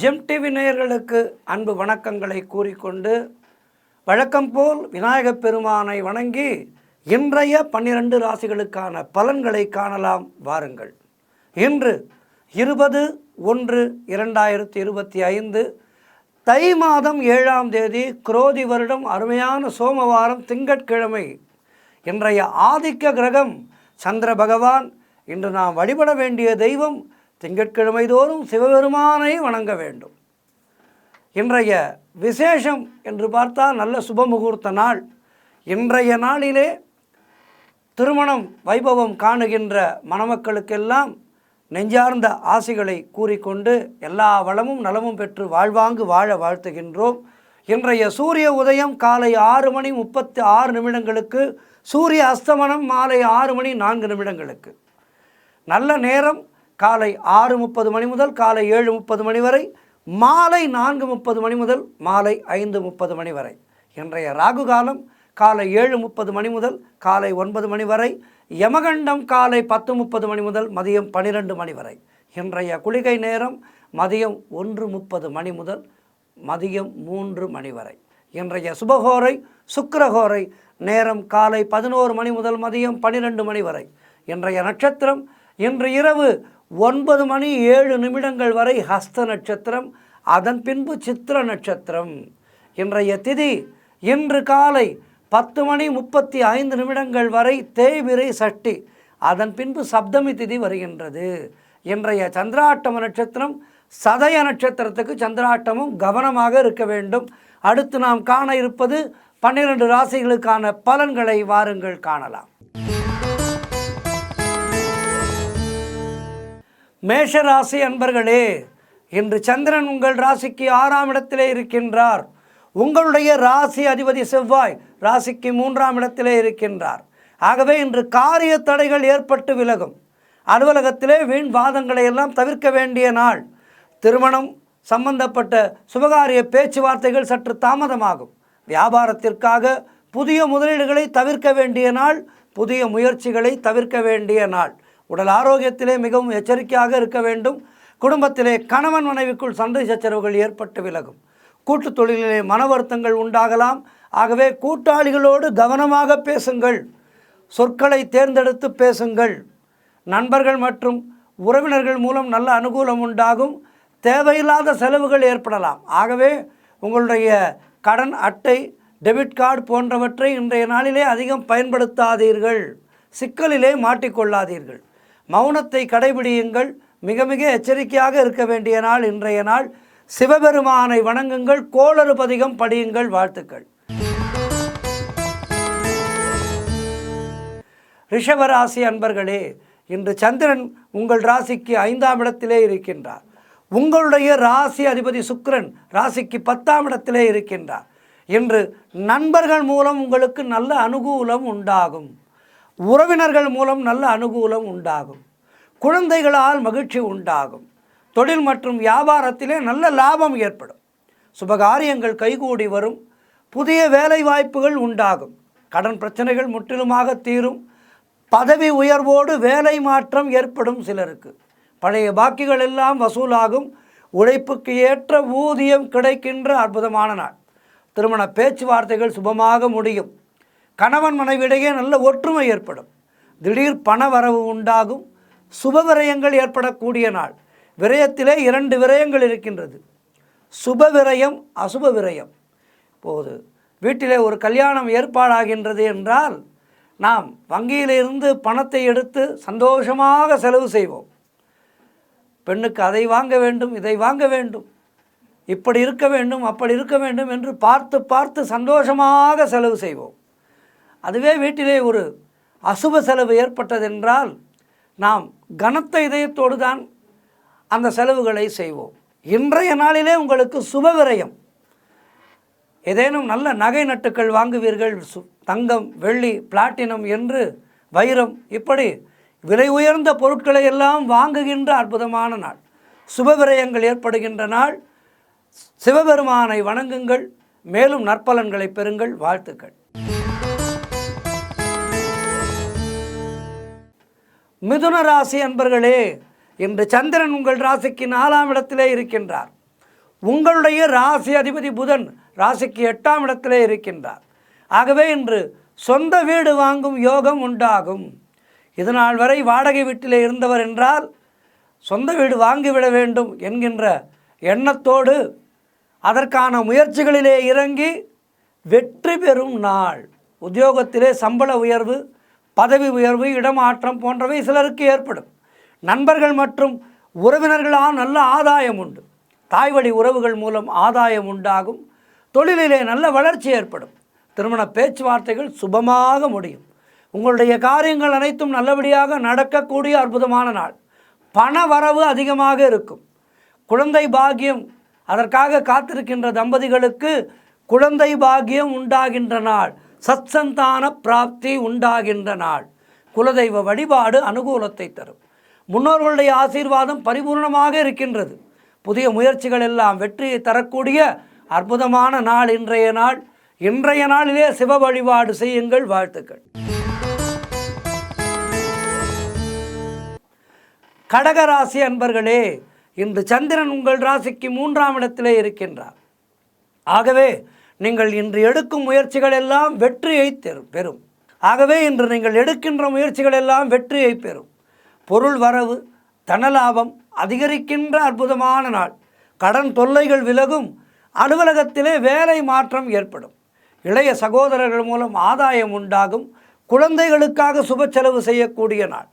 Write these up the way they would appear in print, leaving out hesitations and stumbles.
GeM TV நேயர்களுக்கு அன்பு வணக்கங்களை கூறிக்கொண்டு வழக்கம் போல் விநாயகப் பெருமானை வணங்கி இன்றைய 12 ராசிகளுக்கான பலன்களை காணலாம் வாருங்கள். இன்று 20/1/2025 தை மாதம் 7ஆம் தேதி குரோதி வருடம் அருமையான சோமவாரம் திங்கட்கிழமை. இன்றைய ஆதிக்க கிரகம் சந்திர பகவான். இன்று நாம் வழிபட வேண்டிய தெய்வம் திங்கட்கிழமை தோறும் சிவபெருமானை வணங்க வேண்டும். இன்றைய விசேஷம் என்று பார்த்தால் நல்ல சுபமுகூர்த்த நாள். இன்றைய நாளிலே திருமணம் வைபவம் காணுகின்ற மணமக்களுக்கெல்லாம் நெஞ்சார்ந்த ஆசிகளை கூறிக்கொண்டு எல்லா வளமும் நலமும் பெற்று வாழ்வாங்கு வாழ வாழ்த்துகின்றோம். இன்றைய சூரிய உதயம் காலை 6:36 சூரிய அஸ்தமனம் மாலை 6:04 நல்ல நேரம் காலை 6:30 முதல் காலை 7:30 வரை, மாலை 4:30 முதல் மாலை 5:30 வரை. இன்றைய ராகு காலம் காலை 7:30 முதல் காலை 9 வரை, யமகண்டம் காலை 10:30 முதல் மதியம் 12 வரை. இன்றைய குளிகை நேரம் மதியம் 1:30 முதல் மதியம் 3 வரை. இன்றைய சுபகோரை சுக்கிரகோரை நேரம் காலை 11 முதல் மதியம் 12 வரை. இன்றைய நட்சத்திரம் இன்று இரவு 9:07 வரை ஹஸ்த நட்சத்திரம், அதன் பின்பு சித்திர நட்சத்திரம். இன்றைய திதி இன்று காலை 10:35 வரை தேய்பிறை சஷ்டி, அதன் பின்பு சப்தமி திதி வருகின்றது. இன்றைய சந்திராட்டம நட்சத்திரம் சதய நட்சத்திரத்துக்கு சந்திராட்டமும் கவனமாக இருக்க வேண்டும். அடுத்து நாம் காண இருப்பது 12 ராசிகளுக்கான பலன்களை வாருங்கள் காணலாம். மேஷராசி அன்பர்களே, இன்று சந்திரன் உங்கள் ராசிக்கு 6ஆம் இடத்திலே இருக்கின்றார். உங்களுடைய ராசி அதிபதி செவ்வாய் ராசிக்கு 3ஆம் இடத்திலே இருக்கின்றார். ஆகவே இன்று காரிய தடைகள் ஏற்பட்டு விலகும். அலுவலகத்திலே வீண் வாதங்களை எல்லாம் தவிர்க்க வேண்டிய நாள். திருமணம் சம்பந்தப்பட்ட சுபகாரிய பேச்சுவார்த்தைகள் சற்று தாமதமாகும். வியாபாரத்திற்காக புதிய முதலீடுகளை தவிர்க்க வேண்டிய நாள், புதிய முயற்சிகளை தவிர்க்க வேண்டிய நாள். உடல் ஆரோக்கியத்திலே மிகவும் எச்சரிக்கையாக இருக்க வேண்டும். குடும்பத்திலே கணவன் மனைவிக்குள் சண்டை சச்சரவுகள் ஏற்பட்டு விலகும். கூட்டுத் தொழிலிலே மன வருத்தங்கள் உண்டாகலாம். ஆகவே கூட்டாளிகளோடு கவனமாக பேசுங்கள். சொற்களை தேர்ந்தெடுத்து பேசுங்கள். நண்பர்கள் மற்றும் உறவினர்கள் மூலம் நல்ல அனுகூலம் உண்டாகும். தேவையில்லாத செலவுகள் ஏற்படலாம். ஆகவே உங்களுடைய கடன் அட்டை, டெபிட் கார்டு போன்றவற்றை இன்றைய நாளிலே அதிகம் பயன்படுத்தாதீர்கள். சிக்கலிலே மாட்டிக்கொள்ளாதீர்கள். மௌனத்தை கடைபிடியுங்கள். மிக மிக எச்சரிக்கையாக இருக்க வேண்டிய நாள் இன்றைய நாள். சிவபெருமானை வணங்குங்கள். கோளறு பதிகம் படியுங்கள். வாழ்த்துக்கள். ரிஷபராசி அன்பர்களே, இன்று சந்திரன் உங்கள் ராசிக்கு 5ஆம் இடத்திலே இருக்கின்றார். உங்களுடைய ராசி அதிபதி சுக்கிரன் ராசிக்கு 10ஆம் இடத்திலே இருக்கின்றார். இன்று நண்பர்கள் மூலம் உங்களுக்கு நல்ல அனுகூலம் உண்டாகும். உறவினர்கள் மூலம் நல்ல அனுகூலம் உண்டாகும். குழந்தைகளால் மகிழ்ச்சி உண்டாகும். தொழில் மற்றும் வியாபாரத்திலே நல்ல லாபம் ஏற்படும். சுபகாரியங்கள் கைகூடி வரும். புதிய வேலை வாய்ப்புகள் உண்டாகும். கடன் பிரச்சனைகள் முற்றிலுமாக தீரும். பதவி உயர்வோடு வேலை மாற்றம் ஏற்படும் சிலருக்கு. பழைய பாக்கிகள் எல்லாம் வசூலாகும். உழைப்புக்கு ஏற்ற ஊதியம் கிடைக்கின்ற அற்புதமான நாள். திருமண பேச்சுவார்த்தைகள் சுபமாக முடியும். கணவன் மனைவியிடையே நல்ல ஒற்றுமை ஏற்படும். திடீர் பண வரவு உண்டாகும். சுப விரயங்கள் ஏற்படக்கூடிய நாள். விரயத்திலே 2 விரயங்கள் இருக்கின்றது. சுப விரயம், அசுப விரயம். இப்போது வீட்டிலே ஒரு கல்யாணம் ஏற்பாடாகின்றது என்றால் நாம் வங்கியிலிருந்து பணத்தை எடுத்து சந்தோஷமாக செலவு செய்வோம். பெண்ணுக்கு அதை வாங்க வேண்டும், இதை வாங்க வேண்டும், இப்படி இருக்க வேண்டும், அப்படி இருக்க வேண்டும் என்று பார்த்து பார்த்து சந்தோஷமாக செலவு செய்வோம். அதுவே வீட்டிலே ஒரு அசுப செலவு ஏற்பட்டதென்றால் நாம் கனத்த இதயத்தோடு தான் அந்த செலவுகளை செய்வோம். இன்றைய நாளிலே உங்களுக்கு சுப விரயம். ஏதேனும் நல்ல நகை நட்டுக்கள் வாங்குவீர்கள். தங்கம், வெள்ளி, பிளாட்டினம் என்று வைரம், இப்படி விலை உயர்ந்த பொருட்களை எல்லாம் வாங்குகின்ற அற்புதமான நாள். சுப விரயங்கள் ஏற்படுகின்ற நாள். சிவபெருமானை வணங்குங்கள். மேலும் நற்பலன்களை பெறுங்கள். வாழ்த்துக்கள். மிதுன ராசி அன்பர்களே, இன்று சந்திரன் உங்கள் ராசிக்கு 4ஆம் இடத்திலே இருக்கின்றார். உங்களுடைய ராசி அதிபதி புதன் ராசிக்கு 8ஆம் இடத்திலே இருக்கின்றார். ஆகவே இன்று சொந்த வீடு வாங்கும் யோகம் உண்டாகும். இதனால் வரை வாடகை வீட்டிலே இருந்தவர் என்றால் சொந்த வீடு வாங்கிவிட வேண்டும் என்கின்ற எண்ணத்தோடு அதற்கான முயற்சிகளிலே இறங்கி வெற்றி பெறும் நாள். உத்தியோகத்திலே சம்பள உயர்வு, பதவி உயர்வு, இடமாற்றம் போன்றவை சிலருக்கு ஏற்படும். நண்பர்கள் மற்றும் உறவினர்களால் நல்ல ஆதாயம் உண்டு. தாய்வழி உறவுகள் மூலம் ஆதாயம் உண்டாகும். தொழிலிலே நல்ல வளர்ச்சி ஏற்படும். திருமண பேச்சுவார்த்தைகள் சுபமாக முடியும். உங்களுடைய காரியங்கள் அனைத்தும் நல்லபடியாக நடக்கக்கூடிய அற்புதமான நாள். பண வரவு அதிகமாக இருக்கும். குழந்தை பாக்கியம், அதற்காக காத்திருக்கின்ற தம்பதிகளுக்கு குழந்தை பாக்கியம் உண்டாகின்ற நாள். சத்சந்தான பிராப்தி உண்டாகின்ற நாள். குலதெய்வ வழிபாடு அனுகூலத்தை தரும். முன்னோர்களுடைய ஆசீர்வாதம் பரிபூர்ணமாக இருக்கின்றது. புதிய முயற்சிகள் எல்லாம் வெற்றியை தரக்கூடிய அற்புதமான நாள் இன்றைய நாள். இன்றைய நாளிலே சிவ வழிபாடு செய்யுங்கள். வாழ்த்துக்கள். கடகராசி அன்பர்களே, இன்று சந்திரன் உங்கள் ராசிக்கு 3ஆம் இடத்திலே இருக்கின்றார். ஆகவே நீங்கள் இன்று எடுக்கும் முயற்சிகள் எல்லாம் வெற்றியை பெறும். ஆகவே இன்று நீங்கள் எடுக்கின்ற முயற்சிகள் எல்லாம் வெற்றியை பெறும். பொருள் வரவு, தனலாபம் அதிகரிக்கின்ற அற்புதமான நாள். கடன் தொல்லைகள் விலகும். அலுவலகத்திலே வேலை மாற்றம் ஏற்படும். இளைய சகோதரர்கள் மூலம் ஆதாயம் உண்டாகும். குழந்தைகளுக்காக சுப செலவு செய்யக்கூடிய நாள்.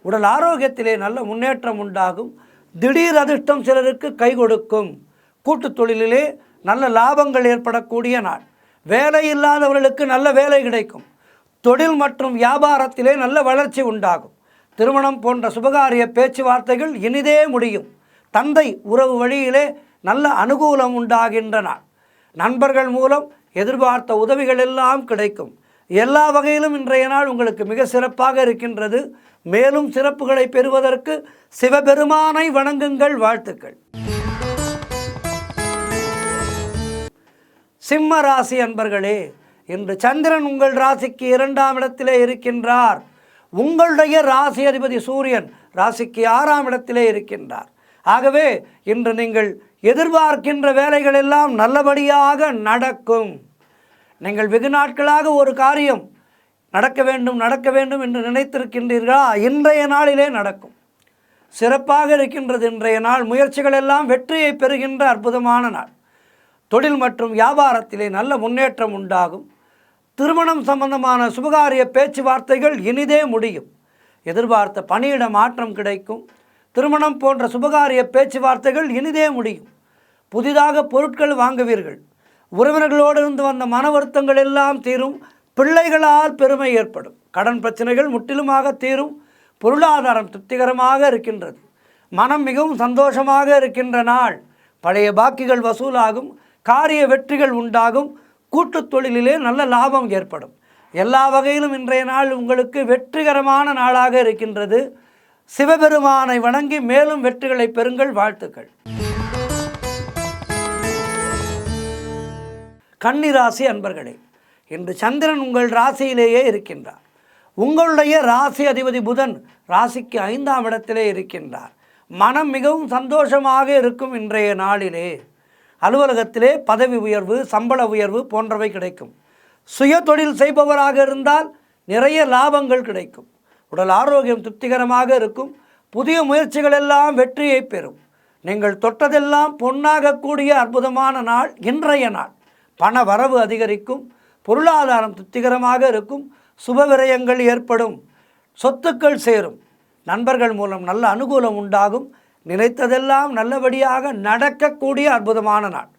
உடல் ஆரோக்கியத்திலே நல்ல முன்னேற்றம் உண்டாகும். திடீர் அதிர்ஷ்டம் சிலருக்கு கை கொடுக்கும். கூட்டுத் தொழிலிலே நல்ல லாபங்கள் ஏற்படக்கூடிய நாள். வேலை இல்லாதவர்களுக்கு நல்ல வேலை கிடைக்கும். தொழில் மற்றும் வியாபாரத்திலே நல்ல வளர்ச்சி உண்டாகும். திருமணம் போன்ற சுபகாரிய பேச்சுவார்த்தைகள் இனிதே முடியும். தந்தை உறவு வழியிலே நல்ல அனுகூலம் உண்டாகின்ற நாள். நண்பர்கள் மூலம் எதிர்பார்த்த உதவிகள் எல்லாம் கிடைக்கும். எல்லா வகையிலும் இன்றைய நாள் உங்களுக்கு மிக சிறப்பாக இருக்கின்றது. மேலும் சிறப்புகளை பெறுவதற்கு சிவபெருமானை வணங்குங்கள். வாழ்த்துக்கள். சிம்ம ராசி அன்பர்களே, இன்று சந்திரன் உங்கள் ராசிக்கு 2ஆம் இடத்திலே இருக்கின்றார். உங்களுடைய ராசி அதிபதி சூரியன் ராசிக்கு 6ஆம் இடத்திலே இருக்கின்றார். ஆகவே இன்று நீங்கள் எதிர்பார்க்கின்ற வேலைகள் எல்லாம் நல்லபடியாக நடக்கும். நீங்கள் வெகு நாட்களாக ஒரு காரியம் நடக்க வேண்டும் என்று நினைத்திருக்கின்றீர்களா? இன்றைய நாளிலே நடக்கும். சிறப்பாக இருக்கின்றது இன்றைய நாள். முயற்சிகள் எல்லாம் வெற்றியை பெறுகின்ற அற்புதமான நாள். தொழில் மற்றும் வியாபாரத்திலே நல்ல முன்னேற்றம் உண்டாகும். திருமணம் சம்பந்தமான சுபகாரிய பேச்சுவார்த்தைகள் இனிதே முடியும். எதிர்பார்த்த பணியிட மாற்றம் கிடைக்கும். திருமணம் போன்ற சுபகாரிய பேச்சுவார்த்தைகள் இனிதே முடியும். புதிதாக பொருட்கள் வாங்குவீர்கள். உறவினர்களோடு இருந்து வந்த மன வருத்தங்கள் எல்லாம் தீரும். பிள்ளைகளால் பெருமை ஏற்படும். கடன் பிரச்சனைகள் முற்றிலுமாக தீரும். பொருளாதாரம் திருப்திகரமாக இருக்கின்றது. மனம் மிகவும் சந்தோஷமாக இருக்கின்ற நாள். பழைய பாக்கிகள் வசூலாகும். காரிய வெற்றிகள் உண்டாகும். கூட்டுத் தொழிலிலே நல்ல லாபம் ஏற்படும். எல்லா வகையிலும் இன்றைய நாள் உங்களுக்கு வெற்றிகரமான நாளாக இருக்கின்றது. சிவபெருமானை வணங்கி மேலும் வெற்றிகளை பெறுங்கள். வாழ்த்துக்கள். கன்னிராசி அன்பர்களே, இன்று சந்திரன் உங்கள் ராசியிலேயே இருக்கின்றார். உங்களுடைய ராசி அதிபதி புதன் ராசிக்கு 5ஆம் இடத்திலே இருக்கின்றார். மனம் மிகவும் சந்தோஷமாக இருக்கும். இன்றைய நாளிலே அலுவலகத்திலே பதவி உயர்வு, சம்பள உயர்வு போன்றவை கிடைக்கும். சுய தொழில் செய்பவராக இருந்தால் நிறைய லாபங்கள் கிடைக்கும். உடல் ஆரோக்கியம் திருப்திகரமாக இருக்கும். புதிய முயற்சிகள் எல்லாம் வெற்றியை பெறும். நீங்கள் தொட்டதெல்லாம் பொன்னாகக்கூடிய அற்புதமான நாள் இன்றைய நாள். பண வரவு அதிகரிக்கும். பொருளாதாரம் திருப்திகரமாக இருக்கும். சுப விரயங்கள் ஏற்படும். சொத்துக்கள் சேரும். நண்பர்கள் மூலம் நல்ல அனுகூலம் உண்டாகும். நினைத்ததெல்லாம் நல்லபடியாக நடக்கக்கூடிய அற்புதமான நாள்.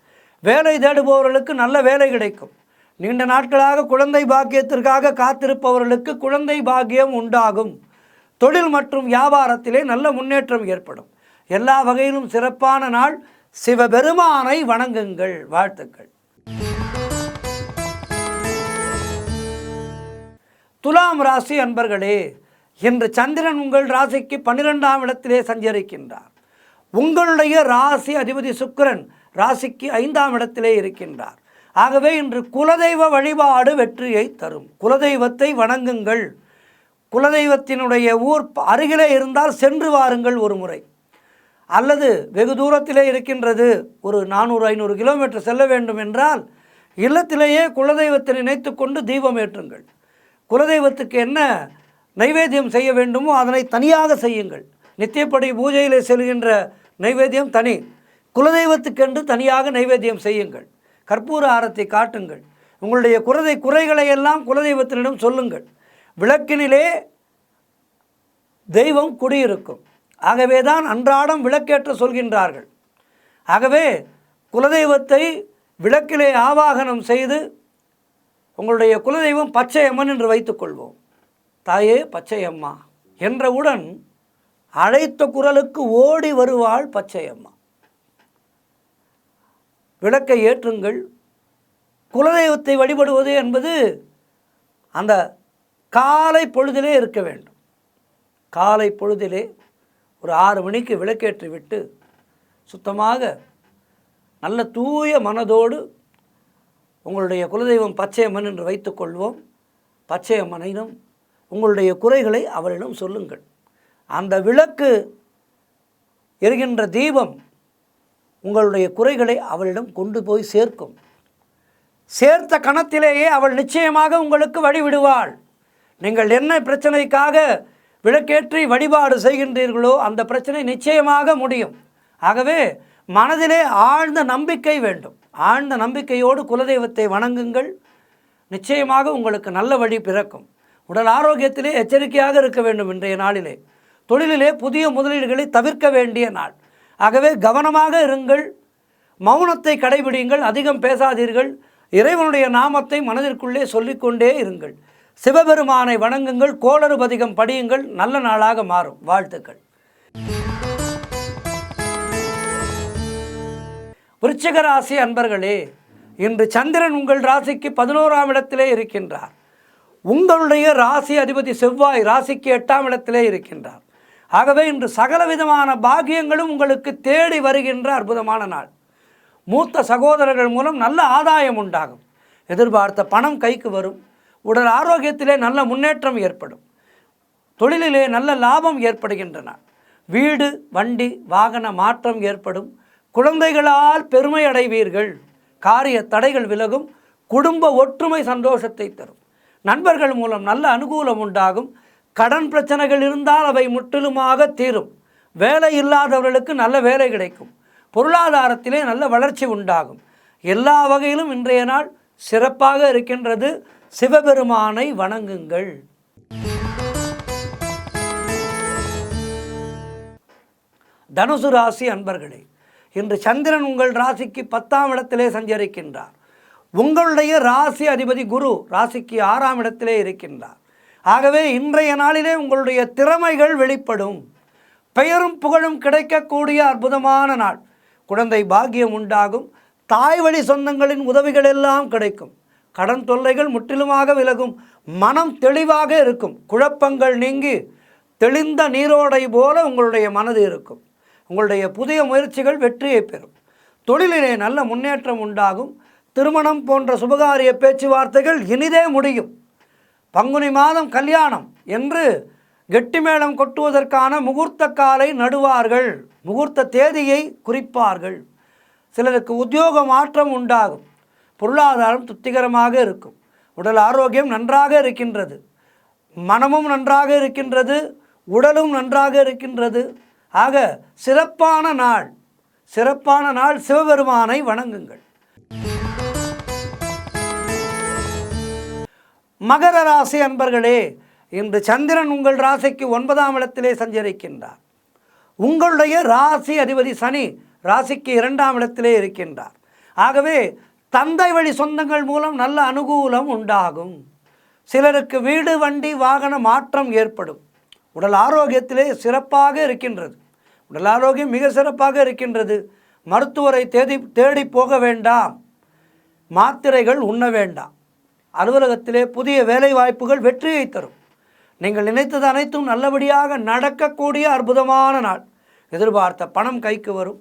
வேலை தேடுபவர்களுக்கு நல்ல வேலை கிடைக்கும். நீண்ட நாட்களாக குழந்தை பாக்கியத்திற்காக காத்திருப்பவர்களுக்கு குழந்தை பாக்கியம் உண்டாகும். தொழில் மற்றும் வியாபாரத்திலே நல்ல முன்னேற்றம் ஏற்படும். எல்லா வகையிலும் சிறப்பான நாள். சிவபெருமானை வணங்குங்கள். வாழ்த்துக்கள். துலாம் ராசி அன்பர்களே, இன்று சந்திரன் உங்கள் ராசிக்கு 12ஆம் இடத்திலே சஞ்சரிக்கின்றார். உங்களுடைய ராசி அதிபதி சுக்கிரன் ராசிக்கு 5ஆம் இடத்திலே இருக்கின்றார். ஆகவே இன்று குலதெய்வ வழிபாடு வெற்றியை தரும். குலதெய்வத்தை வணங்குங்கள். குலதெய்வத்தினுடைய ஊர் அருகிலே இருந்தால் சென்று வாருங்கள் ஒரு முறை. அல்லது வெகு தூரத்திலே இருக்கின்றது, ஒரு 400-500 கிலோமீட்டர் செல்ல வேண்டும் என்றால் இல்லத்திலேயே குலதெய்வத்தை நினைத்து கொண்டு தீபம் ஏற்றுங்கள். குலதெய்வத்துக்கு என்ன நைவேத்தியம் செய்ய வேண்டுமோ அதனை தனியாக செய்யுங்கள். நித்தியப்படி பூஜையிலே செல்கின்ற நைவேத்தியம் தனி, குலதெய்வத்துக்கென்று தனியாக நைவேத்தியம் செய்யுங்கள். கற்பூர ஆரத்தை காட்டுங்கள். உங்களுடைய குறைகளை எல்லாம் குலதெய்வத்தினிடம் சொல்லுங்கள். விளக்கினிலே தெய்வம் குடியிருக்கும். ஆகவே தான் அன்றாடம் விளக்கேற்ற சொல்கின்றார்கள். ஆகவே குலதெய்வத்தை விளக்கிலே ஆவாகனம் செய்து, உங்களுடைய குலதெய்வம் பச்சையம்மன் என்று வைத்துக்கொள்வோம். தாயே பச்சையம்மா என்றவுடன் அழைத்த குரலுக்கு ஓடி வருவாள் பச்சையம்மா. விளக்கை ஏற்றுங்கள். குலதெய்வத்தை வழிபடுவது என்பது அந்த காலை பொழுதிலே இருக்க வேண்டும். காலை பொழுதிலே ஒரு 6 மணிக்கு விளக்கேற்றி விட்டு சுத்தமாக நல்ல தூய மனதோடு உங்களுடைய குலதெய்வம் பச்சையம்மன் என்று வைத்துக்கொள்வோம். பச்சையம்மனிடம் உங்களுடைய குறைகளை அவளிடம் சொல்லுங்கள். அந்த விளக்கு எரிகின்ற தீபம் உங்களுடைய குறைகளை அவளிடம் கொண்டு போய் சேர்க்கும். சேர்த்த கணத்திலேயே அவள் நிச்சயமாக உங்களுக்கு வழிவிடுவாள். நீங்கள் என்ன பிரச்சனைக்காக விளக்கேற்றி வழிபாடு செய்கின்றீர்களோ அந்த பிரச்சனை நிச்சயமாக முடியும். ஆகவே மனதிலே ஆழ்ந்த நம்பிக்கை வேண்டும். ஆழ்ந்த நம்பிக்கையோடு குலதெய்வத்தை வணங்குங்கள். நிச்சயமாக உங்களுக்கு நல்ல வழி பிறக்கும். உடல் ஆரோக்கியத்திலே எச்சரிக்கையாக இருக்க வேண்டும். இன்றைய நாளிலே தொழிலிலே புதிய முதலீடுகளை தவிர்க்க வேண்டிய நாள். ஆகவே கவனமாக இருங்கள். மௌனத்தை கடைபிடியுங்கள். அதிகம் பேசாதீர்கள். இறைவனுடைய நாமத்தை மனதிற்குள்ளே சொல்லிக்கொண்டே இருங்கள். சிவபெருமானை வணங்குங்கள். கோளறு பதிகம் படியுங்கள். நல்ல நாளாக மாறும். வாழ்த்துக்கள். விருச்சிக ராசி அன்பர்களே, இன்று சந்திரன் உங்கள் ராசிக்கு 11ஆம் இடத்திலே இருக்கின்றார். உங்களுடைய ராசி அதிபதி செவ்வாய் ராசிக்கு 8ஆம் இடத்திலே இருக்கின்றார். ஆகவே இன்று சகலவிதமான பாக்கியங்களும் உங்களுக்கு தேடி வருகின்ற அற்புதமான நாள். மூத்த சகோதரர்கள் மூலம் நல்ல ஆதாயம் உண்டாகும். எதிர்பார்த்த பணம் கைக்கு வரும். உடல் ஆரோக்கியத்திலே நல்ல முன்னேற்றம் ஏற்படும். தொழிலிலே நல்ல லாபம் ஏற்படுகின்றன. வீடு வண்டி வாகன மாற்றம் ஏற்படும். குழந்தைகளால் பெருமை அடைவீர்கள். காரிய தடைகள் விலகும். குடும்ப ஒற்றுமை சந்தோஷத்தை தரும். நண்பர்கள் மூலம் நல்ல அனுகூலம் உண்டாகும். கடன் பிரச்சனைகள் இருந்தால் அவை முற்றிலுமாக தீரும். வேலை இல்லாதவர்களுக்கு நல்ல வேலை கிடைக்கும். பொருளாதாரத்திலே நல்ல வளர்ச்சி உண்டாகும். எல்லா வகையிலும் இன்றைய நாள் சிறப்பாக இருக்கின்றது. சிவபெருமானை வணங்குங்கள். தனுசு ராசி அன்பர்களே, இன்று சந்திரன் உங்கள் ராசிக்கு 10ஆம் இடத்திலே சஞ்சரிக்கின்றார். உங்களுடைய ராசி அதிபதி குரு ராசிக்கு 6ஆம் இடத்திலே இருக்கின்றார். ஆகவே இன்றைய நாளிலே உங்களுடைய திறமைகள் வெளிப்படும். பெயரும் புகழும் கிடைக்கக்கூடிய அற்புதமான நாள். குழந்தை பாக்கியம் உண்டாகும். தாய் வழி சொந்தங்களின் உதவிகள் எல்லாம் கிடைக்கும். கடன் தொல்லைகள் முற்றிலுமாக விலகும். மனம் தெளிவாக இருக்கும். குழப்பங்கள் நீங்கி தெளிந்த நீரோடை போல உங்களுடைய மனது இருக்கும். உங்களுடைய புதிய முயற்சிகள் வெற்றியை பெறும். தொழிலிலே நல்ல முன்னேற்றம் உண்டாகும். திருமணம் போன்ற சுபகாரிய பேச்சுவார்த்தைகள் இனிதே முடியும். பங்குனி மாதம் கல்யாணம் என்று கெட்டிமேளம் கொட்டுவதற்கான முகூர்த்த காலை நடுவார்கள். முகூர்த்த தேதியை குறிப்பார்கள். சிலருக்கு உத்தியோக மாற்றம் உண்டாகும். பொருளாதாரம் திருப்திகரமாக இருக்கும். உடல் ஆரோக்கியம் நன்றாக இருக்கின்றது. மனமும் நன்றாக இருக்கின்றது. உடலும் நன்றாக இருக்கின்றது. ஆக சிறப்பான நாள். சிறப்பான நாள். சிவபெருமானை வணங்குங்கள். மகர ராசி அன்பர்களே, இன்று சந்திரன் உங்கள் ராசிக்கு 9ஆம் இடத்திலே சஞ்சரிக்கின்றார். உங்களுடைய ராசி அதிபதி சனி ராசிக்கு 2ஆம் இடத்திலே இருக்கின்றார். ஆகவே தந்தை வழி சொந்தங்கள் மூலம் நல்ல அனுகூலம் உண்டாகும். சிலருக்கு வீடு வண்டி வாகன மாற்றம் ஏற்படும். உடல் ஆரோக்கியத்திலே சிறப்பாக இருக்கின்றது. உடல் ஆரோக்கியம் மிக சிறப்பாக இருக்கின்றது. மருத்துவரை தேடி போக வேண்டாம். மாத்திரைகள் உண்ண வேண்டாம். அலுவலகத்திலே புதிய வேலை வாய்ப்புகள் வெற்றியை தரும். நீங்கள் நினைத்தது அனைத்தும் நல்லபடியாக நடக்கக்கூடிய அற்புதமான நாள். எதிர்பார்த்த பணம் கைக்கு வரும்.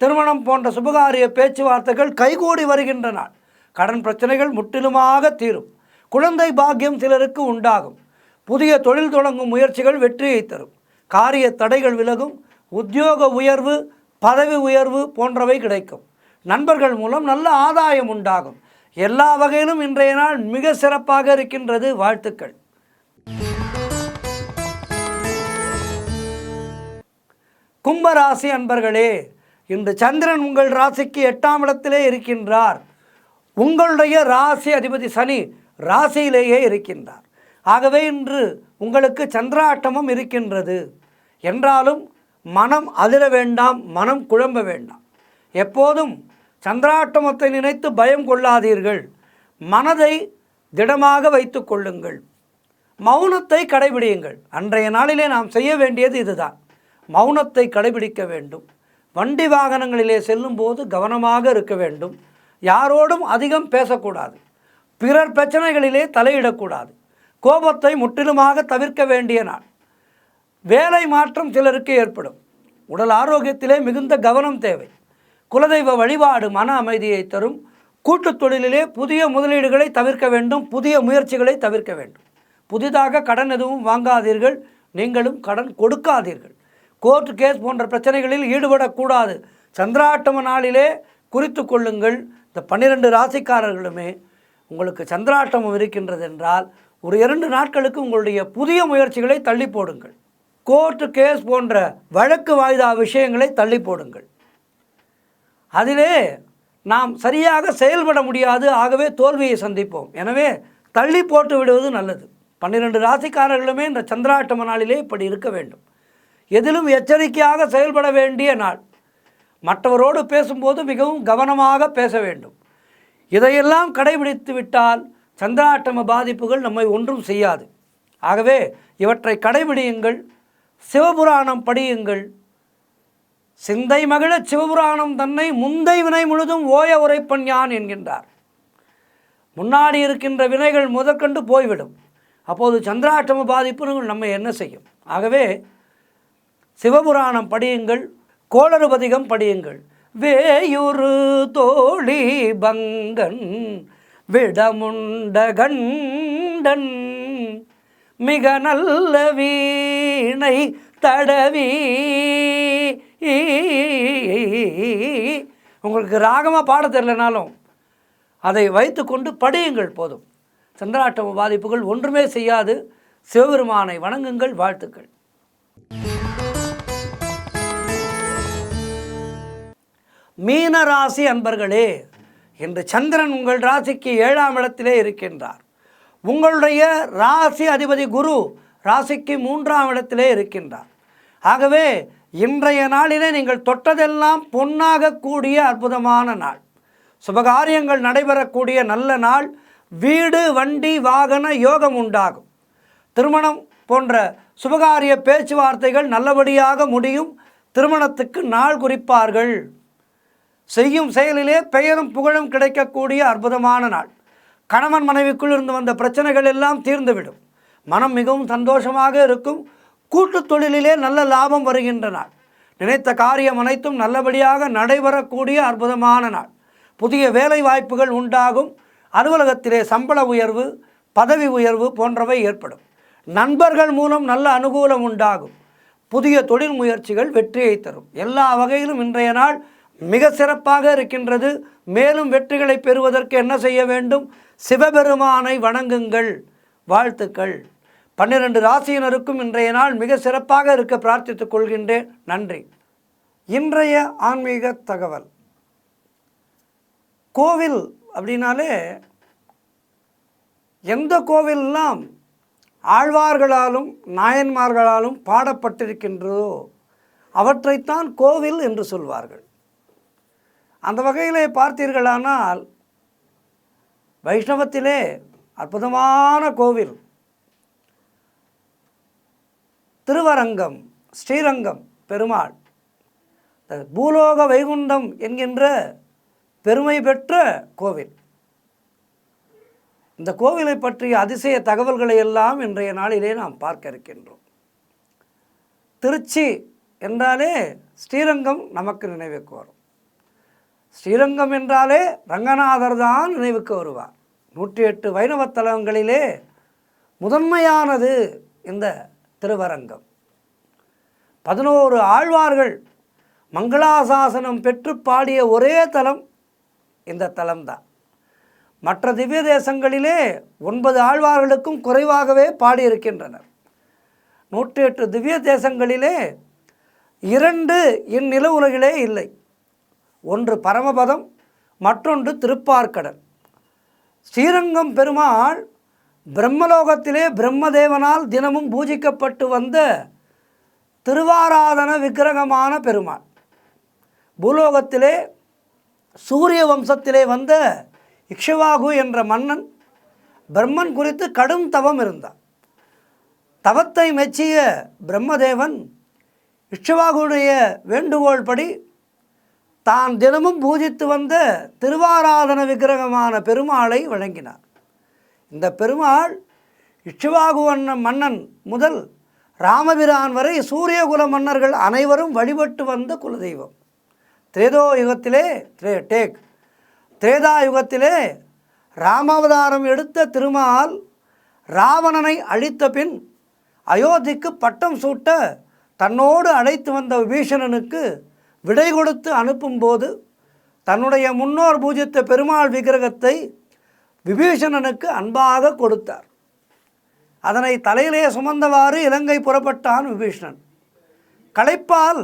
திருமணம் போன்ற சுபகாரிய பேச்சுவார்த்தைகள் கைகூடி வருகின்ற நாள். கடன் பிரச்சனைகள் முற்றிலுமாக தீரும். குழந்தை பாக்கியம் சிலருக்கு உண்டாகும். புதிய தொழில் தொடங்கும் முயற்சிகள் வெற்றியை தரும். காரிய தடைகள் விலகும். உத்தியோக உயர்வு, பதவி உயர்வு போன்றவை கிடைக்கும். நண்பர்கள் மூலம் நல்ல ஆதாயம் உண்டாகும். எல்லா வகையிலும் இன்றைய நாள் மிக சிறப்பாக இருக்கின்றது. வாழ்த்துக்கள். கும்பராசி அன்பர்களே, இன்று சந்திரன் உங்கள் ராசிக்கு 8ஆம் இடத்திலே இருக்கின்றார். உங்களுடைய ராசி அதிபதி சனி ராசியிலேயே இருக்கின்றார். ஆகவே இன்று உங்களுக்கு சந்திராட்டமும் இருக்கின்றது. என்றாலும் மனம் அதிர வேண்டாம், மனம் குழம்ப வேண்டாம். எப்போதும் சந்திராட்டமத்தை நினைத்து பயம் கொள்ளாதீர்கள். மனதை திடமாக வைத்து கொள்ளுங்கள். மௌனத்தை கடைபிடியுங்கள். அன்றைய நாளிலே நாம் செய்ய வேண்டியது இதுதான். மௌனத்தை கடைபிடிக்க வேண்டும். வண்டி வாகனங்களிலே செல்லும்போது கவனமாக இருக்க வேண்டும். யாரோடும் அதிகம் பேசக்கூடாது. பிறர் பிரச்சனைகளிலே தலையிடக்கூடாது. கோபத்தை முற்றிலுமாக தவிர்க்க வேண்டிய நாள். வேலை மாற்றம் சிலருக்கு ஏற்படும். உடல் ஆரோக்கியத்திலே மிகுந்த கவனம் தேவை. குலதெய்வ வழிபாடு மன அமைதியை தரும். கூட்டுத் தொழிலிலே புதிய முதலீடுகளை தவிர்க்க வேண்டும். புதிய முயற்சிகளை தவிர்க்க வேண்டும். புதிதாக கடன் எதுவும் வாங்காதீர்கள். நீங்களும் கடன் கொடுக்காதீர்கள். கோர்ட் கேஸ் போன்ற பிரச்சனைகளில் ஈடுபடக்கூடாது. சந்திராட்டம நாளிலே குறித்து கொள்ளுங்கள். இந்த 12 ராசிக்காரர்களுமே உங்களுக்கு சந்திராட்டமம் இருக்கின்றது என்றால் ஒரு 2 நாட்களுக்கு உங்களுடைய புதிய முயற்சிகளை தள்ளி போடுங்கள். கோர்ட்டு கேஸ் போன்ற வழக்கு வாய்தா விஷயங்களை தள்ளி போடுங்கள். அதிலே நாம் சரியாக செயல்பட முடியாது. ஆகவே தோல்வியை சந்திப்போம். எனவே தள்ளி போட்டு விடுவது நல்லது. 12 ராசிக்காரர்களுமே இந்த சந்திராட்டம நாளிலே இப்படி இருக்க வேண்டும். எதிலும் எச்சரிக்கையாக செயல்பட வேண்டிய நாள். மற்றவரோடு பேசும்போது மிகவும் கவனமாக பேச வேண்டும். இதையெல்லாம் கடைபிடித்து விட்டால் சந்திராட்டம பாதிப்புகள் நம்மை ஒன்றும் செய்யாது. ஆகவே இவற்றை கடைபிடியுங்கள். சிவபுராணம் படியுங்கள். சிந்தை மகிழ சிவபுராணம் தன்னை முந்தை வினை முழுதும் ஓய உரைப்பன் யான் என்கின்றார். முன்னாடி இருக்கின்ற வினைகள் முதற்கண்டு போய்விடும். அப்போது சந்திராட்டம பாதிப்பு நம்மை என்ன செய்யும்? ஆகவே சிவபுராணம் படியுங்கள். கோளறுபதிகம் படியுங்கள். வேயுரு தோழி பங்கன் விடமுண்ட கண்டன் மிக நல்ல வீணை தடவி. உங்களுக்கு ராகமாக பாட தெரியலனாலும் அதை வைத்து கொண்டு படியுங்கள் போதும். சந்திராட்டம பாதிப்புகள் ஒன்றுமே செய்யாது. சிவபெருமானை வணங்குங்கள். வாழ்த்துக்கள். மீன ராசி அன்பர்களே, இன்று சந்திரன் உங்கள் ராசிக்கு 7ஆம் இடத்திலே இருக்கின்றார். உங்களுடைய ராசி அதிபதி குரு ராசிக்கு 3ஆம் இடத்திலே இருக்கின்றார். ஆகவே இன்றைய நாளிலே நீங்கள் தொட்டதெல்லாம் பொன்னாக கூடிய அற்புதமான நாள். சுபகாரியங்கள் நடைபெறக்கூடிய நல்ல நாள். வீடு, வண்டி, வாகன யோகம் உண்டாகும். திருமணம் போன்ற சுபகாரிய பேச்சுவார்த்தைகள் நல்லபடியாக முடியும். திருமணத்துக்கு நாள் குறிப்பார்கள். செய்யும் செயலிலே பெயரும் புகழும் கிடைக்கக்கூடிய அற்புதமான நாள். கணவன் மனைவிக்குள் இருந்து வந்த பிரச்சனைகள் எல்லாம் தீர்ந்துவிடும். மனம் மிகவும் சந்தோஷமாக இருக்கும். கூட்டுத் தொழிலிலே நல்ல லாபம் வருகின்ற நாள். நினைத்த காரியம் அனைத்தும் நல்லபடியாக நடைபெறக்கூடிய அற்புதமான நாள். புதிய வேலை வாய்ப்புகள் உண்டாகும். அலுவலகத்திலே சம்பள உயர்வு, பதவி உயர்வு போன்றவை ஏற்படும். நண்பர்கள் மூலம் நல்ல அனுகூலம் உண்டாகும். புதிய தொழில் முயற்சிகள் வெற்றியை தரும். எல்லா வகையிலும் இன்றைய நாள் மிக சிறப்பாக இருக்கின்றது. மேலும் வெற்றிகளை பெறுவதற்கு என்ன செய்ய வேண்டும்? சிவபெருமானை வணங்குங்கள். வாழ்த்துக்கள். 12 ராசியினருக்கும் இன்றைய நாள் மிக சிறப்பாக இருக்க பிரார்த்தித்துக் கொள்கின்றேன். நன்றி. இன்றைய ஆன்மீக தகவல். கோவில் அப்படின்னாலே எந்த கோவிலெல்லாம் ஆழ்வார்களாலும் நாயன்மார்களாலும் பாடப்பட்டிருக்கின்றதோ அவற்றைத்தான் கோவில் என்று சொல்வார்கள். அந்த வகையிலே பார்த்தீர்களானால் வைஷ்ணவத்திலே அற்புதமான கோவில் திருவரங்கம், ஸ்ரீரங்கம் பெருமாள், பூலோக வைகுண்டம் என்கின்ற பெருமை பெற்ற கோவில். இந்த கோவிலை பற்றிய அதிசய தகவல்களை எல்லாம் இன்றைய நாளிலே நாம் பார்க்க இருக்கின்றோம். திருச்சி என்றாலே ஸ்ரீரங்கம் நமக்கு நினைவுக்கு வரும். ஸ்ரீரங்கம் என்றாலே ரங்கநாதர் தான் நினைவுக்கு வருவார். 108 வைணவ தலங்களிலே முதன்மையானது இந்த திருவரங்கம். 11 ஆழ்வார்கள் மங்களாசாசனம் பெற்று பாடிய ஒரே தலம் இந்த தலம்தான். மற்ற திவ்ய தேசங்களிலே 9 ஆழ்வார்களுக்கும் குறைவாகவே பாடியிருக்கின்றனர். 108 திவ்ய தேசங்களிலே 2 இந்நில உலகிலே இல்லை. ஒன்று பரமபதம், மற்றொன்று திருப்பார்க்கடல். ஸ்ரீரங்கம் பெருமாள் பிரம்மலோகத்திலே பிரம்மதேவனால் தினமும் பூஜிக்கப்பட்டு வந்த திருவாராதன விக்கிரகமான பெருமாள். பூலோகத்திலே சூரிய வம்சத்திலே வந்த இக்ஷவாகு என்ற மன்னன் பிரம்மன் குறித்து கடும் தவம் இருந்தான். தவத்தை மெச்சிய பிரம்மதேவன் இக்ஷவாகுடைய வேண்டுகோள் படி தான் தினமும் பூஜித்து வந்த திருவாராதன விக்கிரகமான பெருமாளை வழங்கினார். இந்த பெருமாள் இக்ஷவாகு மன்னன் முதல் ராமபிரான் வரை சூரியகுல மன்னர்கள் அனைவரும் வழிபட்டு வந்த குலதெய்வம். திரேதா யுகத்திலே ராமாவதாரம் எடுத்த திருமால் ராவணனை அழித்த பின் அயோத்திக்கு பட்டம் சூட்ட தன்னோடு அழைத்து வந்த விபீஷணனுக்கு விடை கொடுத்து அனுப்பும்போது தன்னுடைய முன்னோர் பூஜித்த பெருமாள் விக்கிரகத்தை விபீஷணனுக்கு அன்பாக கொடுத்தார். அதனை தலையிலே சுமந்தவாறு இலங்கை புறப்பட்டான் விபீஷணன். களைப்பால்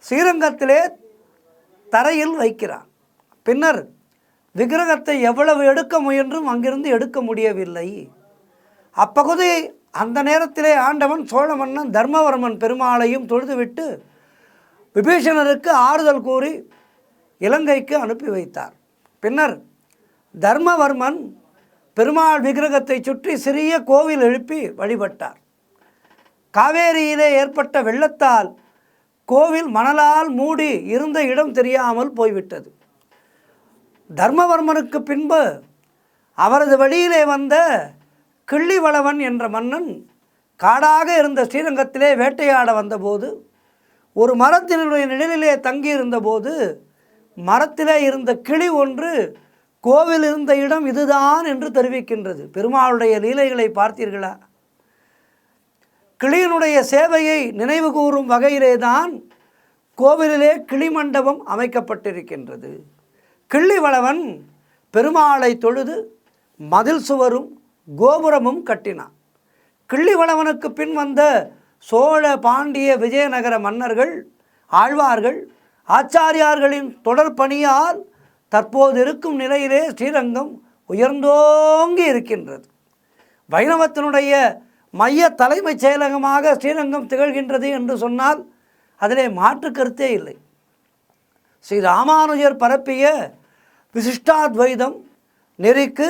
ஸ்ரீரங்கத்திலே தரையில் வைக்கிறான். பின்னர் விக்கிரகத்தை எவ்வளவு எடுக்க முயன்றும் அங்கிருந்து எடுக்க முடியவில்லை. அப்பகுதியை அந்த நேரத்திலே ஆண்டவன் சோழ மன்னன் தர்மவர்மன் பெருமாளையும் தொழுதுவிட்டு விபீஷணருக்கு ஆறுதல் கூறி இலங்கைக்கு அனுப்பி வைத்தார். பின்னர் தர்மவர்மன் பெருமாள் விக்கிரகத்தை சுற்றி சிறிய கோவில் எழுப்பி வழிபட்டார். காவேரியிலே ஏற்பட்ட வெள்ளத்தால் கோவில் மணலால் மூடி இருந்த இடம் தெரியாமல் போய்விட்டது. தர்மவர்மனுக்கு பின்பு அவரது வழியிலே வந்த கிள்ளிவளவன் என்ற மன்னன் காடாக இருந்த ஸ்ரீரங்கத்திலே வேட்டையாட வந்தபோது ஒரு மரத்தினுடைய நிழலிலே தங்கியிருந்தபோது மரத்திலே இருந்த கிளி ஒன்று கோவில் இருந்த இடம் இதுதான் என்று தெரிவிக்கின்றது. பெருமாளுடைய லீலைகளை பார்த்தீர்களா? கிளியினுடைய சேவையை நினைவு கூறும் வகையிலே தான் கோவிலிலே கிளி மண்டபம் அமைக்கப்பட்டிருக்கின்றது. கிள்ளிவளவன் பெருமாளை தொழுது மதில் சுவரும் கோபுரமும் கட்டினான். கிள்ளிவளவனுக்கு பின் வந்த சோழ பாண்டிய விஜயநகர மன்னர்கள் ஆழ்வார்கள் ஆச்சாரியார்களின் தொடர் பணியால் தற்போது இருக்கும் நிலையிலே ஸ்ரீரங்கம் உயர்ந்தோங்கி இருக்கின்றது. வைணவத்தினுடைய மைய தலைமைச் செயலகமாக ஸ்ரீரங்கம் திகழ்கின்றது என்று சொன்னால் அதிலே மாற்று கருத்தே இல்லை. ஸ்ரீ ராமானுஜர் பரப்பிய விசிஷ்டாத்வைதம் நெறிக்கு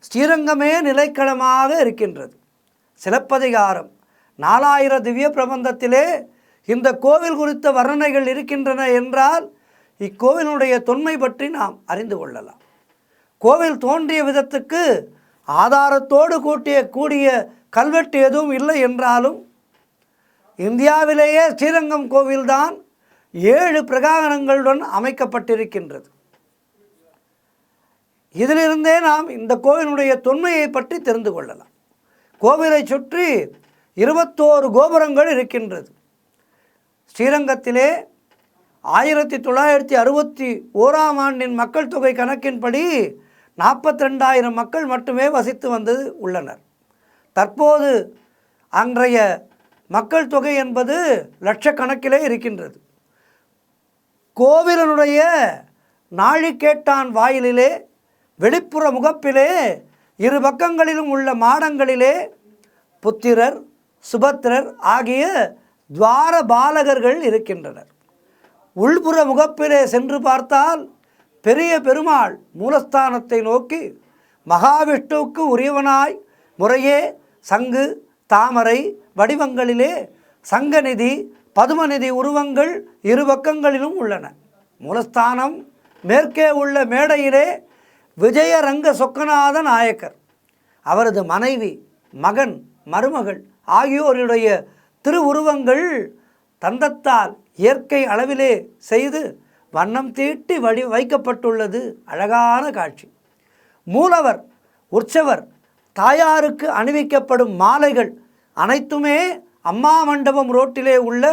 ஸ்ரீரங்கமே நிலைக்களமாக இருக்கின்றது. சிலப்பதிகாரம் 4000 திவ்ய பிரபந்தத்திலே இந்த கோவில் குறித்த வர்ணனைகள் இருக்கின்றன என்றால் இக்கோவிலுடைய தொன்மை பற்றி நாம் அறிந்து கொள்ளலாம். கோவில் தோன்றிய விதத்துக்கு ஆதாரத்தோடு கூடிய கல்வெட்டு எதுவும் இல்லை என்றாலும் இந்தியாவிலேயே ஸ்ரீரங்கம் கோவில்தான் 7 பிரகாரங்களுடன் அமைக்கப்பட்டிருக்கின்றது. இதிலிருந்தே நாம் இந்த கோவிலுடைய தொன்மையை பற்றி தெரிந்து கொள்ளலாம். கோவிலை சுற்றி 21 கோபுரங்கள் இருக்கின்றது. ஸ்ரீரங்கத்திலே 1961ஆம் ஆண்டின் மக்கள் தொகை கணக்கின்படி 42,000 மக்கள் மட்டுமே வசித்து வந்தது உள்ளனர். தற்போது அன்றைய மக்கள் தொகை என்பது லட்சக்கணக்கிலே இருக்கின்றது. கோவிலினுடைய நாழிகேட்டான் வாயிலிலே வெளிப்புற முகப்பிலே 2 பக்கங்களிலும் உள்ள மாடங்களிலே புத்திரர் சுபத்திரர் ஆகிய துவார பாலகர்கள் இருக்கின்றனர். உள்புற முகப்பிலே சென்று பார்த்தால் பெரிய பெருமாள் மூலஸ்தானத்தை நோக்கி மகாவிஷ்ணுவுக்கு உரியவனாய் முறையே சங்கு தாமரை வடிவங்களிலே சங்கநிதி பதுமநிதி உருவங்கள் 2 பக்கங்களிலும் உள்ளன. மூலஸ்தானம் மேற்கே உள்ள மேடையிலே விஜயரங்க சொக்கநாத நாயக்கர் அவரது மனைவி மகன் மருமகள் ஆகியோருடைய திருவுருவங்கள் தந்தத்தால் இயற்கை அளவிலே செய்து வண்ணம் தீட்டி வைக்கப்பட்டுள்ளது. அழகான காட்சி. மூலவர் உற்சவர் தாயாருக்கு அணிவிக்கப்படும் மாலைகள் அனைத்துமே அம்மா மண்டபம் ரோட்டிலே உள்ள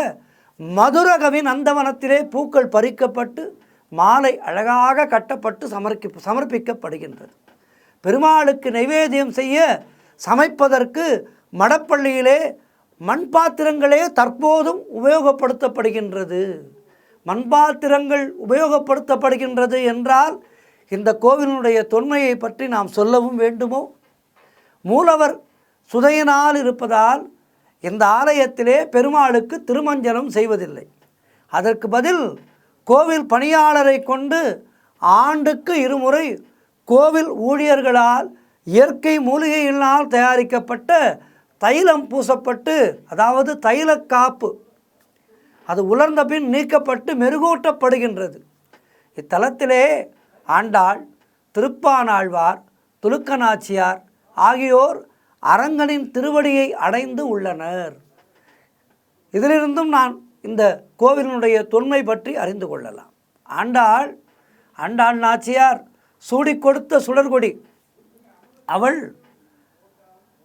மதுரகவி நந்தவனத்திலே பூக்கள் பறிக்கப்பட்டு மாலை அழகாக கட்டப்பட்டு சமர்ப்பிக்கப்படுகின்றது. பெருமாளுக்கு நைவேத்தியம் செய்ய சமைப்பதற்கு மடப்பள்ளியிலே மண்பாத்திரங்களே தற்போதும் உபயோகப்படுத்தப்படுகின்றது. மண்பாத்திரங்கள் உபயோகப்படுத்தப்படுகின்றது என்றால் இந்த கோவிலுடைய தொன்மையை பற்றி நாம் சொல்லவும் வேண்டுமோ? மூலவர் சுதையினால் இருப்பதால் இந்த ஆலயத்திலே பெருமாளுக்கு திருமஞ்சனம் செய்வதில்லை. அதற்கு பதில் கோவில் பணியாளரை கொண்டு ஆண்டுக்கு இருமுறை கோவில் ஊழியர்களால் இயற்கை மூலிகையினால் தயாரிக்கப்பட்ட தைலம் பூசப்பட்டு, அதாவது தைலக்காப்பு, அது உலர்ந்த பின் நீக்கப்பட்டு மெருகூட்டப்படுகின்றது. இத்தலத்திலே ஆண்டாள், திருப்பானாழ்வார், துலுக்கநாச்சியார் ஆகியோர் அரங்கனின் திருவடியை அடைந்து உள்ளனர். இதிலிருந்தும் நான் இந்த கோவிலினுடைய தொன்மை பற்றி அறிந்து கொள்ளலாம். ஆண்டாள் நாச்சியார் சூடி கொடுத்த சுடர்கொடி. அவள்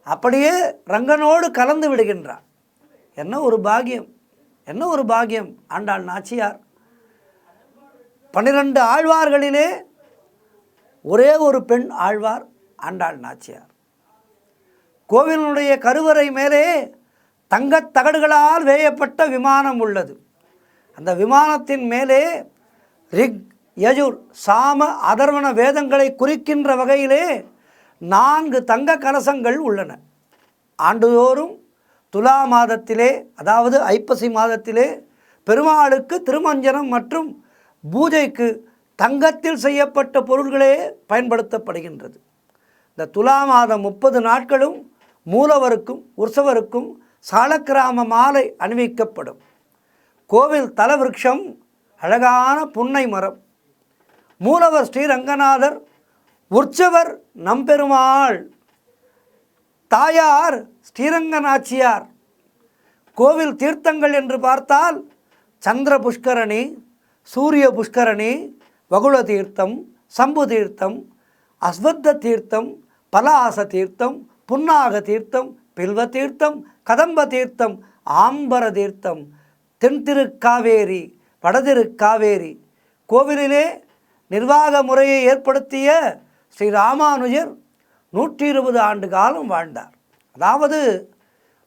அப்படியே ரங்கனோடு கலந்து விடுகின்றாள். என்ன ஒரு பாக்கியம், என்ன ஒரு பாக்கியம்! ஆண்டாள் நாச்சியார் 12 ஆழ்வார்களிலே ஒரே ஒரு பெண் ஆழ்வார் ஆண்டாள் நாச்சியார். கோவிலுடைய கருவறை மேலே தங்கத் தகடுகளால் வேயப்பட்ட விமானம் உள்ளது. அந்த விமானத்தின் மேலே ரிக், யஜுர், சாம, அதர்வண வேதங்களை குறிக்கின்ற வகையிலே 4 தங்க கலசங்கள் உள்ளன. ஆண்டுதோறும் துலா மாதத்திலே, அதாவது ஐப்பசி மாதத்திலே பெருமாளுக்கு திருமஞ்சனம் மற்றும் பூஜைக்கு தங்கத்தில் செய்யப்பட்ட பொருள்களே பயன்படுத்தப்படுகின்றது. இந்த துலா மாதம் 30 நாட்களும் மூலவருக்கும் உற்சவருக்கும் சாலக்கிராம மாலை அணிவிக்கப்படும். கோவில் தலவிருட்சம் அழகான புன்னை மரம். மூலவர் ஸ்ரீரங்கநாதர், உற்சவர் நம்பெருமாள், தாயார் ஸ்ரீரங்கநாச்சியார். கோவில் தீர்த்தங்கள் என்று பார்த்தால் சந்திர புஷ்கரணி, சூரிய புஷ்கரணி, வகுள தீர்த்தம், சம்பு தீர்த்தம், அஸ்வத்த தீர்த்தம், பலாச தீர்த்தம், புன்னாக தீர்த்தம், பில்வ தீர்த்தம், கதம்ப தீர்த்தம், ஆம்பர தீர்த்தம், தென்திருக்காவேரி, வடதிருக்காவேரி. கோவிலிலே நிர்வாக முறையை ஏற்படுத்திய ஸ்ரீ ராமானுஜர் 120 ஆண்டு காலம் வாழ்ந்தார். அதாவது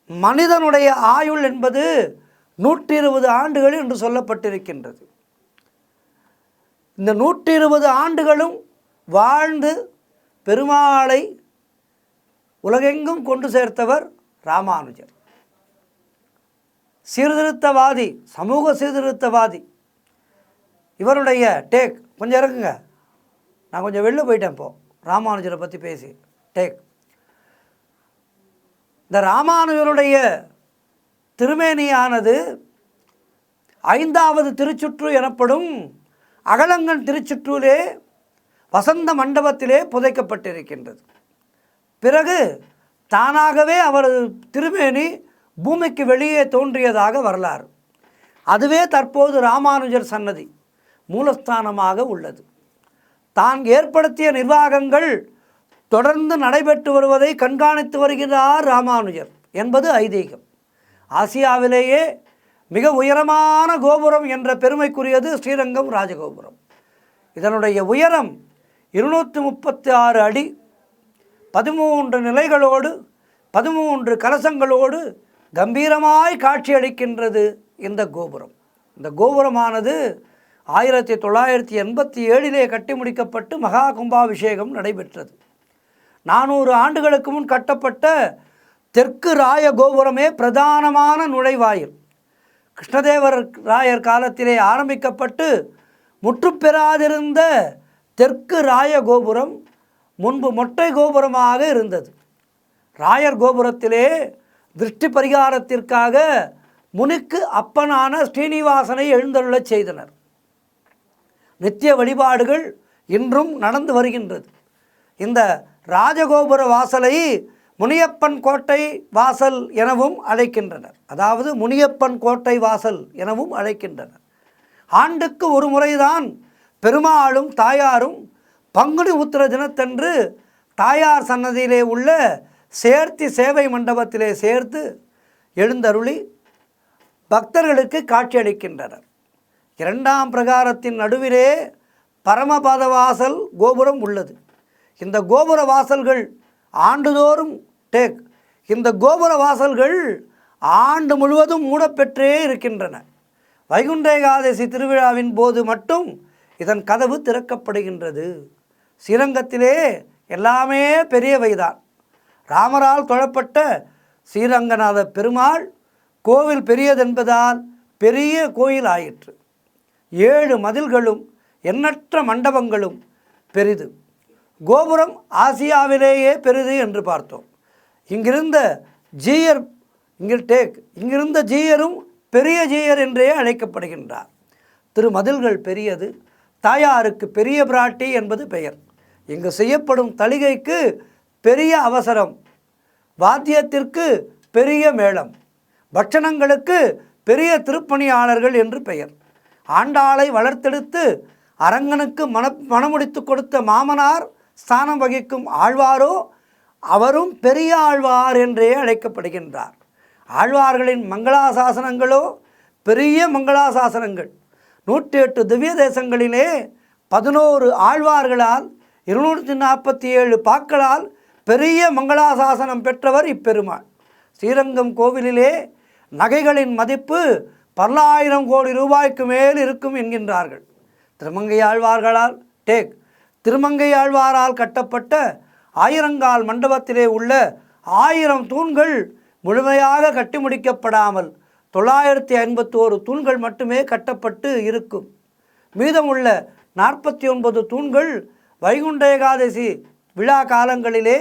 மனிதனுடைய ஆயுள் என்பது 120 ஆண்டுகள் என்று சொல்லப்பட்டிருக்கின்றது. இந்த 120 ஆண்டுகளும் வாழ்ந்து பெருமாளை உலகெங்கும் கொண்டு சேர்த்தவர் ராமானுஜர். சீர்திருத்தவாதி, சமூக சீர்திருத்தவாதி. இவருடைய டேக் கொஞ்சம் இறக்குங்க, நான் கொஞ்சம் வெளில போயிட்டேன். இப்போ ராமானுஜரை பற்றி பேசி டேக். இந்த ராமானுஜருடைய திருமேனியானது 5வது திருச்சுற்று எனப்படும் அகலங்கன் திருச்சுற்றிலே வசந்த மண்டபத்திலே புதைக்கப்பட்டிருக்கின்றது. பிறகு தானாகவே அவரது திருமேனி பூமிக்கு வெளியே தோன்றியதாக வரலாறு. அதுவே தற்போது ராமானுஜர் சன்னதி மூலஸ்தானமாக உள்ளது. தான் ஏற்படுத்திய நிர்வாகங்கள் தொடர்ந்து நடைபெற்று வருவதை கண்காணித்து வருகிறார் ராமானுஜர் என்பது ஐதீகம். ஆசியாவிலேயே மிக உயரமான கோபுரம் என்ற பெருமைக்குரியது ஸ்ரீரங்கம் ராஜகோபுரம். இதனுடைய உயரம் 236 அடி, 13 நிலைகளோடு 13 கலசங்களோடு கம்பீரமாய் காட்சியளிக்கின்றது இந்த கோபுரம். இந்த கோபுரமானது 1987 கட்டி முடிக்கப்பட்டு மகா கும்பாபிஷேகம் நடைபெற்றது. 400 ஆண்டுகளுக்கு முன் கட்டப்பட்ட தெற்கு ராய கோபுரமே பிரதானமான நுழைவாயில். கிருஷ்ணதேவர் ராயர் காலத்திலே ஆரம்பிக்கப்பட்டு முற்றுப்பெறாதிருந்த தெற்கு ராய கோபுரம் முன்பு மொட்டை கோபுரமாக இருந்தது. ராயர் கோபுரத்திலே திருஷ்டி பரிகாரத்திற்காக முனிக்கு அப்பனான ஸ்ரீனிவாசனை எழுந்தருளச் செய்தனர். நித்திய வழிபாடுகள் இன்றும் நடந்து வருகின்றது. இந்த ராஜகோபுர வாசலை முனியப்பன் கோட்டை வாசல் எனவும் அழைக்கின்றனர். அதாவது முனியப்பன் கோட்டை வாசல் எனவும் அழைக்கின்றனர். ஆண்டுக்கு ஒரு முறைதான் பெருமாளும் தாயாரும் பங்குனி உத்திர தினத்தன்று தாயார் சன்னதியிலே உள்ள சேர்த்தி சேவை மண்டபத்திலே சேர்த்து எழுந்தருளி பக்தர்களுக்கு காட்சியளிக்கின்றனர். 2ஆம் பிரகாரத்தின் நடுவிலே பரமபத வாசல் கோபுரம் உள்ளது. இந்த கோபுர வாசல்கள் ஆண்டுதோறும் இந்த கோபுர வாசல்கள் ஆண்டு முழுவதும் மூடப்பெற்றே இருக்கின்றன. வைகுண்ட ஏகாதசி திருவிழாவின் போது மட்டும் இதன் கதவு திறக்கப்படுகின்றது. ஸ்ரீரங்கத்திலே எல்லாமே பெரியவைதான். ராமரால் தொழப்பட்ட ஸ்ரீரங்கநாத பெருமாள் கோவில் பெரியதென்பதால் பெரிய கோயில் ஆயிற்று. 7 மதில்களும் எண்ணற்ற மண்டபங்களும் பெரிது. கோபுரம் ஆசியாவிலேயே பெரிது என்று பார்த்தோம். இங்கிருந்த ஜீயரும் பெரிய ஜீயர் என்றே அழைக்கப்படுகின்றார். திருமதில்கள் பெரியது, தாயாருக்கு பெரிய பிராட்டி என்பது பெயர். இங்கு செய்யப்படும் தளிகைக்கு பெரிய அவசரம், வாத்தியத்திற்கு பெரிய மேளம், பட்சணங்களுக்கு பெரிய திருப்பணியாளர்கள் என்று பெயர். ஆண்டாளை வளர்த்தெடுத்து அரங்கனுக்கு மணமுடித்து கொடுத்த மாமனார் ஸ்தானம் வகிக்கும் ஆழ்வாரோ அவரும் பெரிய ஆழ்வார் என்றே அழைக்கப்படுகின்றார். ஆழ்வார்களின் மங்களாசாசனங்களோ பெரிய மங்களாசாசனங்கள். 108 திவ்ய தேசங்களிலே 11 ஆழ்வார்களால் 247 பாக்களால் பெரிய மங்களாசாசனம் பெற்றவர் இப்பெருமாள். ஸ்ரீரங்கம் கோவிலிலே நகைகளின் மதிப்பு 10,000 கோடி ரூபாய்க்கு மேல் இருக்கும் என்கின்றார்கள். திருமங்கையாழ்வாரால் கட்டப்பட்ட ஆயிரங்கால் மண்டபத்திலே உள்ள 1000 தூண்கள் முழுமையாக கட்டி முடிக்கப்படாமல் 951 தூண்கள் மட்டுமே கட்டப்பட்டு இருக்கும். மீதமுள்ள 49 தூண்கள் வைகுண்ட ஏகாதசி விழா காலங்களிலே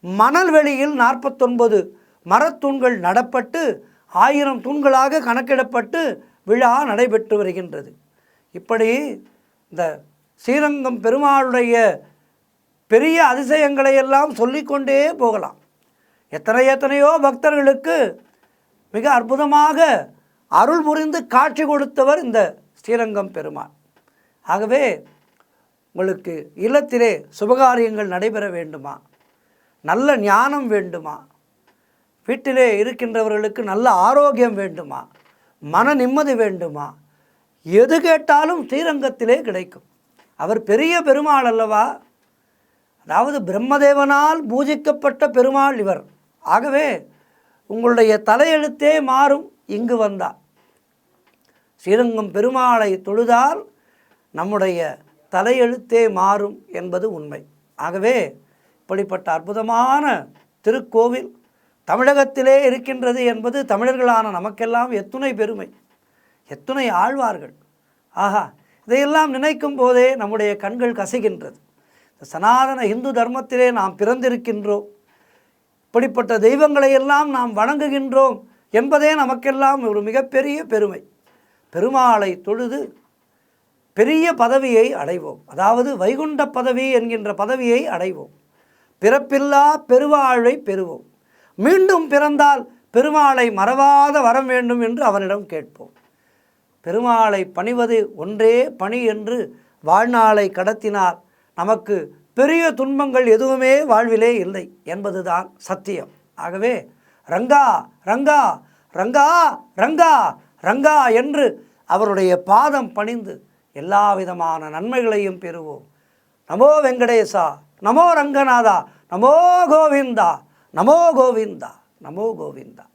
மணல் வெளியில் 49 மரத்தூண்கள் நடப்பட்டு 1000 தூண்களாக கணக்கிடப்பட்டு விழா நடைபெற்று வருகின்றது. இப்படி இந்த ஸ்ரீரங்கம் பெருமாளுடைய பெரிய அதிசயங்களை எல்லாம் சொல்லிக்கொண்டே போகலாம். எத்தனையோ பக்தர்களுக்கு மிக அற்புதமாக அருள் புரிந்து காட்சி கொடுத்தவர் இந்த ஸ்ரீரங்கம் பெருமாள். ஆகவே உங்களுக்கு இல்லத்திலே சுபகாரியங்கள் நடைபெற வேண்டுமா, நல்ல ஞானம் வேண்டுமா, வீட்டிலே இருக்கின்றவர்களுக்கு நல்ல ஆரோக்கியம் வேண்டுமா, மன நிம்மதி வேண்டுமா, எது கேட்டாலும் ஸ்ரீரங்கத்திலே கிடைக்கும். அவர் பெரிய பெருமாள் அல்லவா? அதாவது பிரம்மதேவனால் பூஜிக்கப்பட்ட பெருமாள் இவர். ஆகவே உங்களுடைய தலையெழுத்தே மாறும் இங்கு வந்தால். ஸ்ரீரங்கம் பெருமாளை தொழுதால் நம்முடைய தலையெழுத்தே மாறும் என்பது உண்மை. ஆகவே இப்படிப்பட்ட அற்புதமான திருக்கோவில் தமிழகத்திலே இருக்கின்றது என்பது தமிழர்களான நமக்கெல்லாம் எத்துணை பெருமை, எத்துணை ஆழ்வார்கள். ஆஹா, இதையெல்லாம் நினைக்கும் போதே நம்முடைய கண்கள் கசைகின்றது. சனாதன இந்து தர்மத்திலே நாம் பிறந்திருக்கின்றோம், இப்படிப்பட்ட தெய்வங்களை எல்லாம் நாம் வணங்குகின்றோம் என்பதே நமக்கெல்லாம் ஒரு மிகப்பெரிய பெருமை. பெருமாளை தொழுது பெரிய பதவியை அடைவோம். அதாவது வைகுண்ட பதவி என்கின்ற பதவியை அடைவோம். பிறப்பில்லா பெருவாழ்வை பெறுவோம். மீண்டும் பிறந்தால் பெருமாளை மறவாத வரம் வேண்டும் என்று அவனிடம் கேட்போம். பெருமாளை பணிவது ஒன்றே பணி என்று வாழ்நாளை கடத்தினால் நமக்கு பெரிய துன்பங்கள் எதுவுமே வாழ்விலே இல்லை என்பதுதான் சத்தியம். ஆகவே ரங்கா ரங்கா ரங்கா ரங்கா ரங்கா என்று அவருடைய பாதம் பணிந்து எல்லா விதமான நன்மைகளையும் பெறுவோம். நமோ வெங்கடேசா, நமோ ரங்கநாதா, நமோ கோவிந்தா, நமோ கோவிந்தா, நமோ கோவிந்தா.